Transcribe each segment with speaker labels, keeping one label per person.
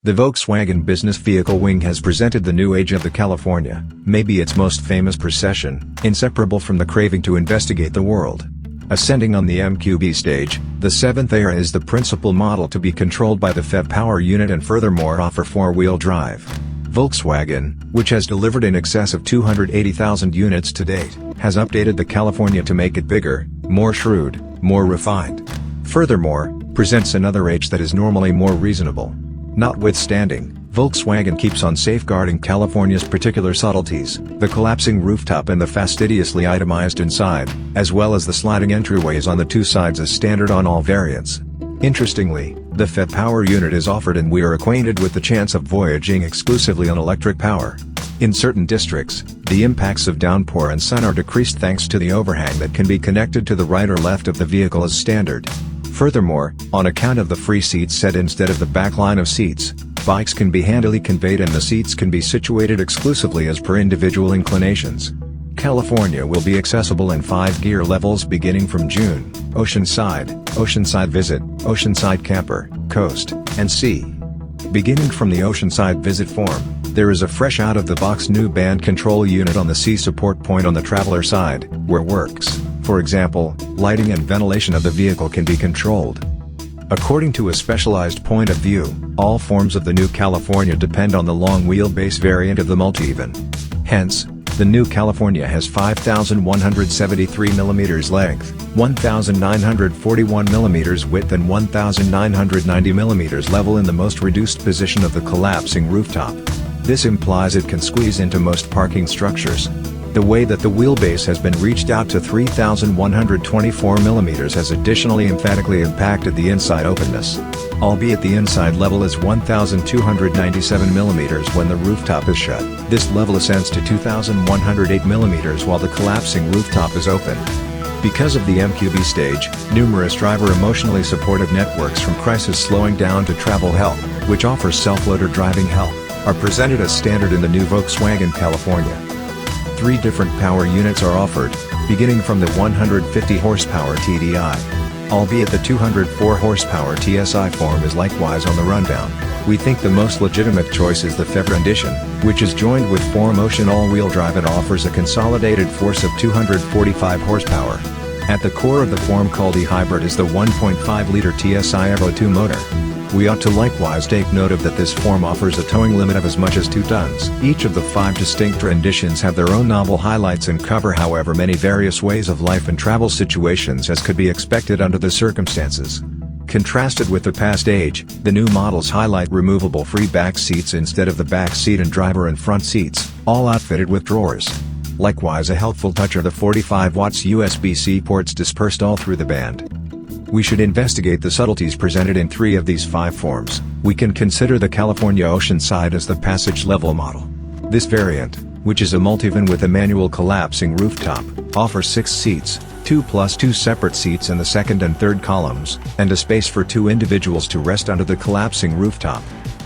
Speaker 1: The Volkswagen business vehicle wing has presented the new age of the California, maybe its most famous procession, inseparable from the craving to investigate the world. Ascending on the MQB stage, the 7th era is the principal model to be controlled by the FEV power unit and furthermore offer 4-wheel drive. Volkswagen, which has delivered in excess of 280,000 units to date, has updated the California to make it bigger, more shrewd, more refined. Furthermore, presents another age that is normally more reasonable. Notwithstanding, Volkswagen keeps on safeguarding California's particular subtleties, the collapsing rooftop and the fastidiously itemized inside, as well as the sliding entryways on the two sides as standard on all variants. Interestingly, the FEV power unit is offered and we are acquainted with the chance of voyaging exclusively on electric power. In certain districts, the impacts of downpour and sun are decreased thanks to the overhang that can be connected to the right or left of the vehicle as standard. Furthermore, on account of the free seats set instead of the back line of seats, bikes can be handily conveyed and the seats can be situated exclusively as per individual inclinations. California will be accessible in 5 gear levels beginning from June: Oceanside, Oceanside Visit, Oceanside Camper, Coast, and Sea. Beginning from the Oceanside Visit form, there is a fresh out-of-the-box new band control unit on the Sea support point on the traveler side, where works. For example, lighting and ventilation of the vehicle can be controlled. According to a specialized point of view, all forms of the new California depend on the long wheelbase variant of the multi-even. Hence, the new California has 5,173 mm length, 1,941 mm width and 1,990 mm level in the most reduced position of the collapsing rooftop. This implies it can squeeze into most parking structures. The way that the wheelbase has been reached out to 3,124 mm has additionally emphatically impacted the inside openness. Albeit the inside level is 1,297 mm when the rooftop is shut, this level ascends to 2,108 mm while the collapsing rooftop is open. Because of the MQB stage, numerous driver emotionally supportive networks from crisis slowing down to travel help, which offers self-loader driving help, are presented as standard in the new Volkswagen California. 3 different power units are offered, beginning from the 150 horsepower TDI. Albeit the 204 horsepower TSI form is likewise on the rundown, we think the most legitimate choice is the FEV rendition, which is joined with 4Motion all-wheel drive and offers a consolidated force of 245 horsepower. At the core of the form called e-hybrid is the 1.5-liter TSI Evo 2 motor. We ought to likewise take note of that this form offers a towing limit of as much as 2 tons. Each of the 5 distinct renditions have their own novel highlights and cover however many various ways of life and travel situations as could be expected under the circumstances. Contrasted with the past age, the new models highlight removable free back seats instead of the back seat and driver and front seats, all outfitted with drawers. Likewise, a helpful touch are the 45 watts USB-C ports dispersed all through the band. We should investigate the subtleties presented in 3 of these 5 forms. We can consider the California Oceanside as the passage level model. This variant, which is a multi-van with a manual collapsing rooftop, offers 6 seats, 2 plus 2 separate seats in the second and third columns, and a space for 2 individuals to rest under the collapsing rooftop.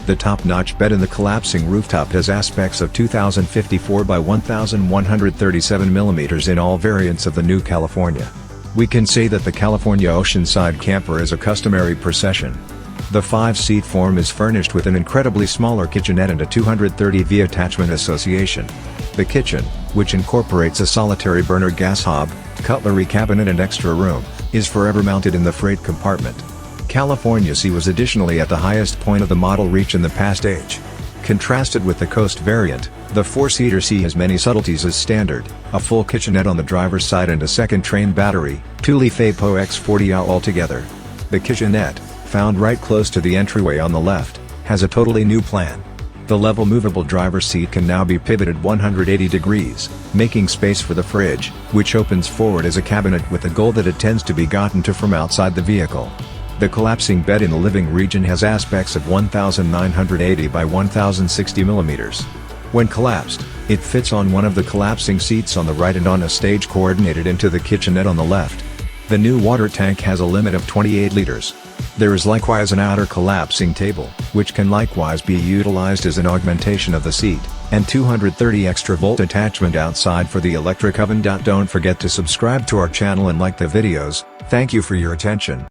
Speaker 1: The top-notch bed in the collapsing rooftop has aspects of 2,054 by 1,137 mm in all variants of the new California. We can say that the California Oceanside Camper is a customary procession. The 5-seat form is furnished with an incredibly smaller kitchenette and a 230V attachment association. The kitchen, which incorporates a solitary burner gas hob, cutlery cabinet and extra room, is forever mounted in the freight compartment. California C was additionally at the highest point of the model reach in the past age. Contrasted with the Coast variant, the 4-seater C has many subtleties as standard: a full kitchenette on the driver's side and a second train battery, 2-leaf APO X40 altogether. The kitchenette, found right close to the entryway on the left, has a totally new plan. The level movable driver's seat can now be pivoted 180 degrees, making space for the fridge, which opens forward as a cabinet with the goal that it tends to be gotten to from outside the vehicle. The collapsing bed in the living region has aspects of 1,980 by 1,060 mm. When collapsed, it fits on one of the collapsing seats on the right and on a stage coordinated into the kitchenette on the left. The new water tank has a limit of 28 liters. There is likewise an outer collapsing table, which can likewise be utilized as an augmentation of the seat, and 230 extra volt attachment outside for the electric oven. Don't forget to subscribe to our channel and like the videos. Thank you for your attention.